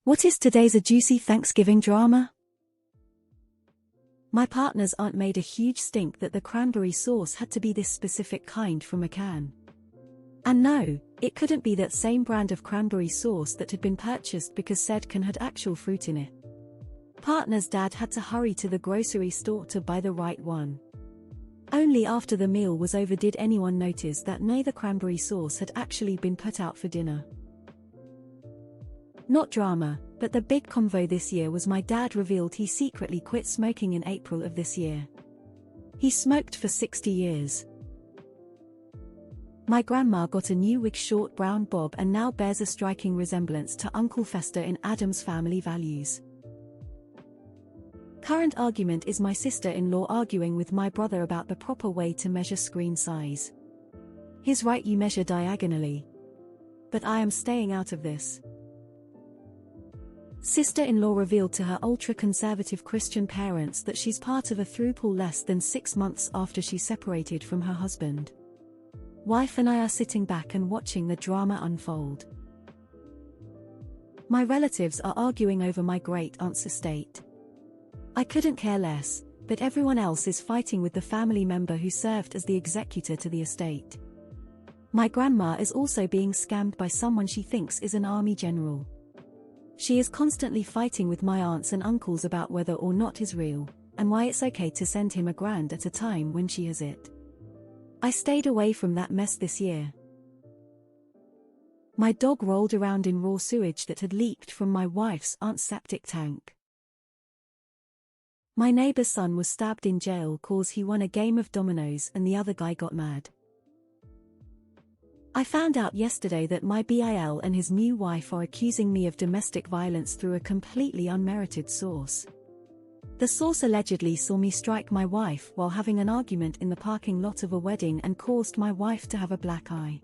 What is today's a juicy Thanksgiving drama? My partner's aunt made a huge stink that the cranberry sauce had to be this specific kind from a can. And no, it couldn't be that same brand of cranberry sauce that had been purchased because said can had actual fruit in it. Partner's dad had to hurry to the grocery store to buy the right one. Only after the meal was over did anyone notice that neither cranberry sauce had actually been put out for dinner. Not drama, but the big convo this year was my dad revealed he secretly quit smoking in April of this year. He smoked for 60 years. My grandma got a new wig, short brown bob, and now bears a striking resemblance to Uncle Fester in Addams Family Values. Current argument is my sister-in-law arguing with my brother about the proper way to measure screen size. He's right, you measure diagonally. But I am staying out of this. Sister-in-law revealed to her ultra-conservative Christian parents that she's part of a throuple less than 6 months after she separated from her husband. Wife and I are sitting back and watching the drama unfold. My relatives are arguing over my great-aunt's estate. I couldn't care less, but everyone else is fighting with the family member who served as the executor to the estate. My grandma is also being scammed by someone she thinks is an army general. She is constantly fighting with my aunts and uncles about whether or not he's real, and why it's okay to send him $1,000 at a time when she has it. I stayed away from that mess this year. My dog rolled around in raw sewage that had leaked from my wife's aunt's septic tank. My neighbor's son was stabbed in jail cause he won a game of dominoes and the other guy got mad. I found out yesterday that my BIL and his new wife are accusing me of domestic violence through a completely unmerited source. The source allegedly saw me strike my wife while having an argument in the parking lot of a wedding and caused my wife to have a black eye.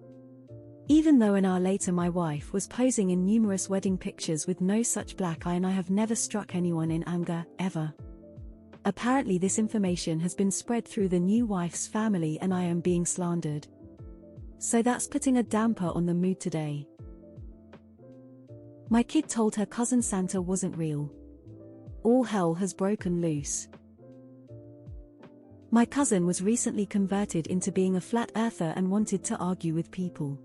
Even though an hour later my wife was posing in numerous wedding pictures with no such black eye, and I have never struck anyone in anger, ever. Apparently this information has been spread through the new wife's family and I am being slandered. So that's putting a damper on the mood today. My kid told her cousin Santa wasn't real. All hell has broken loose. My cousin was recently converted into being a flat earther and wanted to argue with people.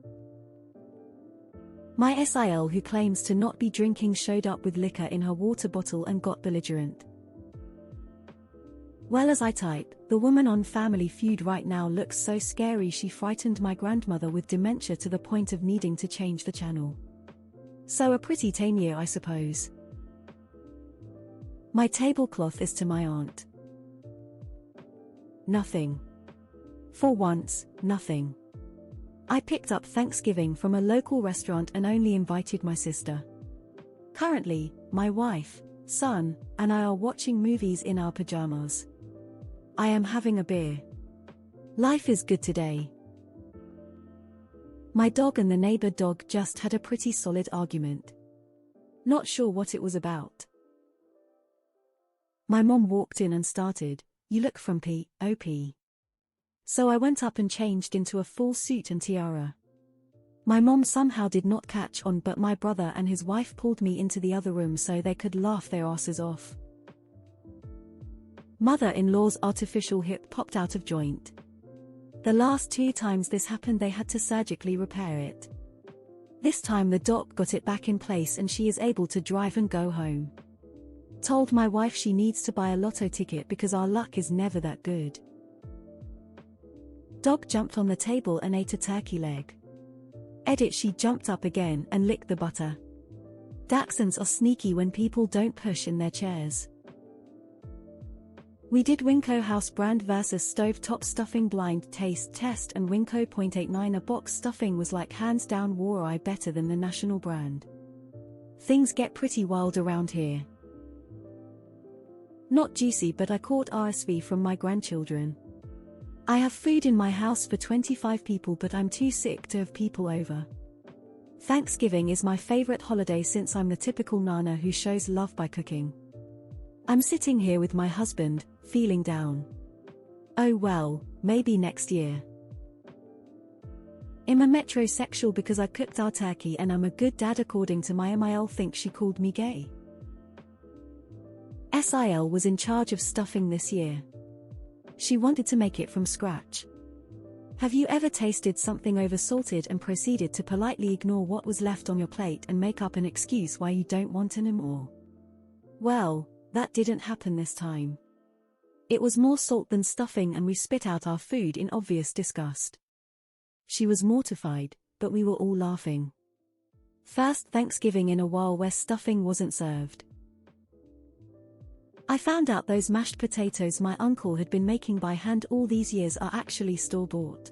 My SIL, who claims to not be drinking, showed up with liquor in her water bottle and got belligerent. Well, as I type, the woman on Family Feud right now looks so scary she frightened my grandmother with dementia to the point of needing to change the channel. So a pretty tame year, I suppose. My tablecloth is to my aunt. Nothing. For once, nothing. I picked up Thanksgiving from a local restaurant and only invited my sister. Currently, my wife, son, and I are watching movies in our pajamas. I am having a beer. Life is good today. My dog and the neighbor dog just had a pretty solid argument. Not sure what it was about. My mom walked in and started, "You look frumpy, OP." So I went up and changed into a full suit and tiara. My mom somehow did not catch on, but my brother and his wife pulled me into the other room so they could laugh their asses off. Mother-in-law's artificial hip popped out of joint. The last 2 times this happened they had to surgically repair it. This time the doc got it back in place and she is able to drive and go home. Told my wife she needs to buy a lotto ticket because our luck is never that good. Dog jumped on the table and ate a turkey leg. Edit, she jumped up again and licked the butter. Dachshunds are sneaky when people don't push in their chairs. We did Winco House brand versus stovetop stuffing blind taste test, and Winco .89 a box stuffing was like hands down War-Eye better than the national brand. Things get pretty wild around here. Not juicy, but I caught RSV from my grandchildren. I have food in my house for 25 people, but I'm too sick to have people over. Thanksgiving is my favorite holiday since I'm the typical nana who shows love by cooking. I'm sitting here with my husband, feeling down. Oh well, maybe next year. I'm a metrosexual because I cooked our turkey and I'm a good dad according to my MIL think she called me gay. SIL was in charge of stuffing this year. She wanted to make it from scratch. Have you ever tasted something oversalted and proceeded to politely ignore what was left on your plate and make up an excuse why you don't want anymore? Well, that didn't happen this time. It was more salt than stuffing and we spit out our food in obvious disgust. She was mortified, but we were all laughing. First Thanksgiving in a while where stuffing wasn't served. I found out those mashed potatoes my uncle had been making by hand all these years are actually store-bought.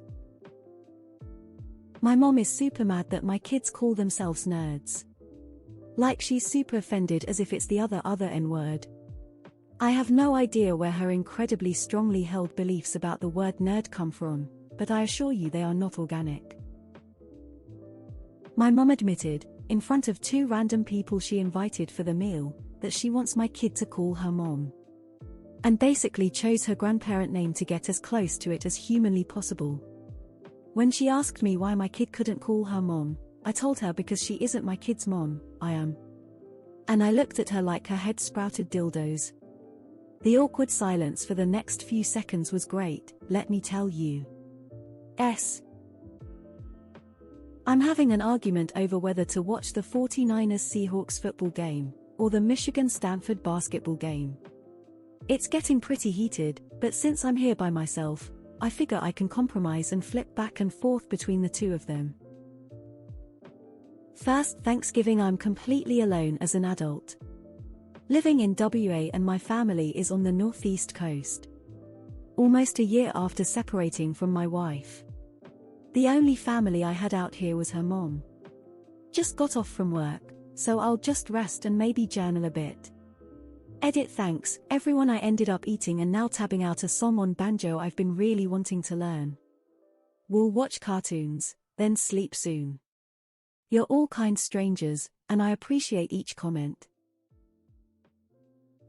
My mom is super mad that my kids call themselves nerds. Like she's super offended as if it's the other N-word. I have no idea where her incredibly strongly held beliefs about the word nerd come from, but I assure you they are not organic. My mom admitted, in front of 2 random people she invited for the meal, that she wants my kid to call her mom. And basically chose her grandparent name to get as close to it as humanly possible. When she asked me why my kid couldn't call her mom, I told her because she isn't my kid's mom, I am. And I looked at her like her head sprouted dildos. The awkward silence for the next few seconds was great, let me tell you. I'm having an argument over whether to watch the 49ers Seahawks football game, or the Michigan-Stanford basketball game. It's getting pretty heated, but since I'm here by myself, I figure I can compromise and flip back and forth between the two of them. First Thanksgiving I'm completely alone as an adult. Living in WA and my family is on the northeast coast. Almost a year after separating from my wife. The only family I had out here was her mom. Just got off from work, so I'll just rest and maybe journal a bit. Edit thanks, everyone I ended up eating and now tabbing out a song on banjo I've been really wanting to learn. We'll watch cartoons, then sleep soon. You're all kind strangers, and I appreciate each comment.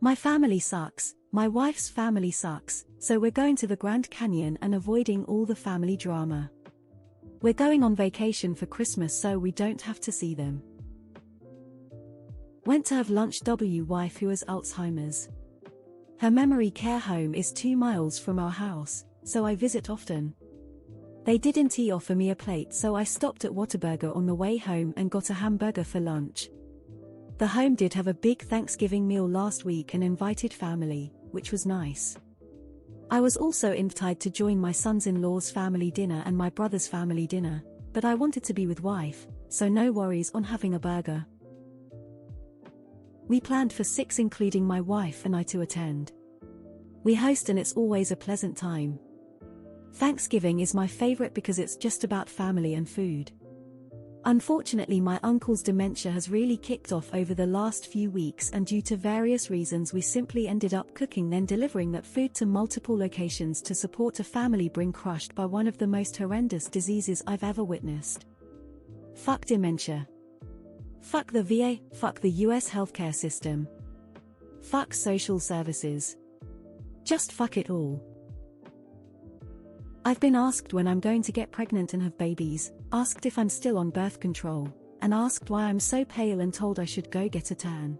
My family sucks, my wife's family sucks, so we're going to the Grand Canyon and avoiding all the family drama. We're going on vacation for Christmas so we don't have to see them. Went to have lunch wife who has Alzheimer's. Her memory care home is 2 miles from our house, so I visit often. They didn't offer me a plate so I stopped at Whataburger on the way home and got a hamburger for lunch. The home did have a big Thanksgiving meal last week and invited family, which was nice. I was also invited to join my sons-in-law's family dinner and my brother's family dinner, but I wanted to be with wife, so no worries on having a burger. We planned for 6 including my wife and I to attend. We host and it's always a pleasant time. Thanksgiving is my favorite because it's just about family and food. Unfortunately my uncle's dementia has really kicked off over the last few weeks and due to various reasons we simply ended up cooking then delivering that food to multiple locations to support a family being crushed by one of the most horrendous diseases I've ever witnessed. Fuck dementia. Fuck the VA, fuck the US healthcare system. Fuck social services. Just fuck it all. I've been asked when I'm going to get pregnant and have babies, asked if I'm still on birth control, and asked why I'm so pale and told I should go get a tan.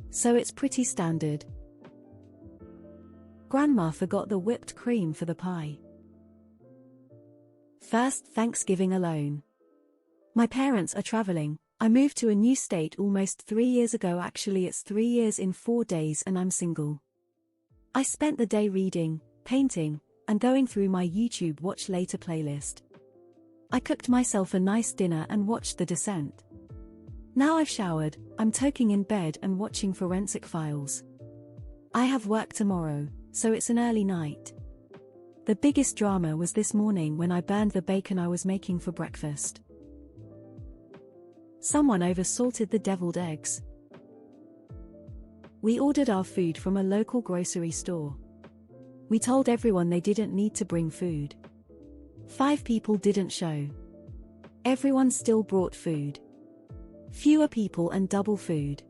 So it's pretty standard. Grandma forgot the whipped cream for the pie. First Thanksgiving alone. My parents are traveling. I moved to a new state almost 3 years ago actually it's 3 years in 4 days and I'm single. I spent the day reading, painting, and going through my YouTube Watch Later playlist. I cooked myself a nice dinner and watched The Descent. Now I've showered, I'm toking in bed and watching Forensic Files. I have work tomorrow, so it's an early night. The biggest drama was this morning when I burned the bacon I was making for breakfast. Someone oversalted the deviled eggs. We ordered our food from a local grocery store. We told everyone they didn't need to bring food. 5 people didn't show. Everyone still brought food. Fewer people and double food.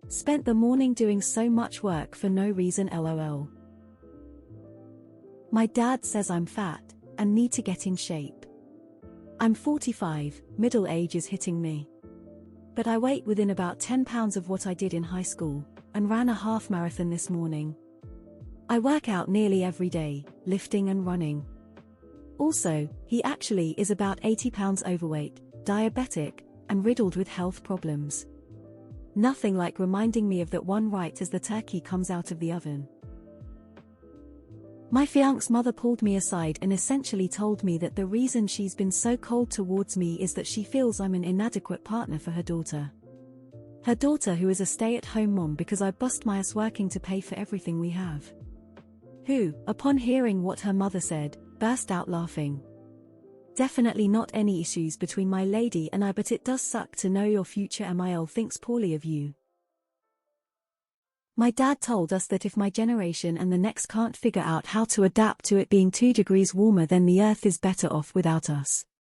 Spent the morning doing so much work for no reason lol. My dad says I'm fat, and need to get in shape. I'm 45, middle age is hitting me. But I weigh within about 10 pounds of what I did in high school, and ran a half marathon this morning. I work out nearly every day, lifting and running. Also, he actually is about 80 pounds overweight, diabetic, and riddled with health problems. Nothing like reminding me of that one right as the turkey comes out of the oven. My fiancé's mother pulled me aside and essentially told me that the reason she's been so cold towards me is that she feels I'm an inadequate partner for her daughter. Her daughter, who is a stay-at-home mom because I bust my ass working to pay for everything we have. Who, upon hearing what her mother said, burst out laughing. Definitely not any issues between my lady and I, but it does suck to know your future MIL thinks poorly of you. My dad told us that if my generation and the next can't figure out how to adapt to it being 2 degrees warmer, then the earth is better off without us.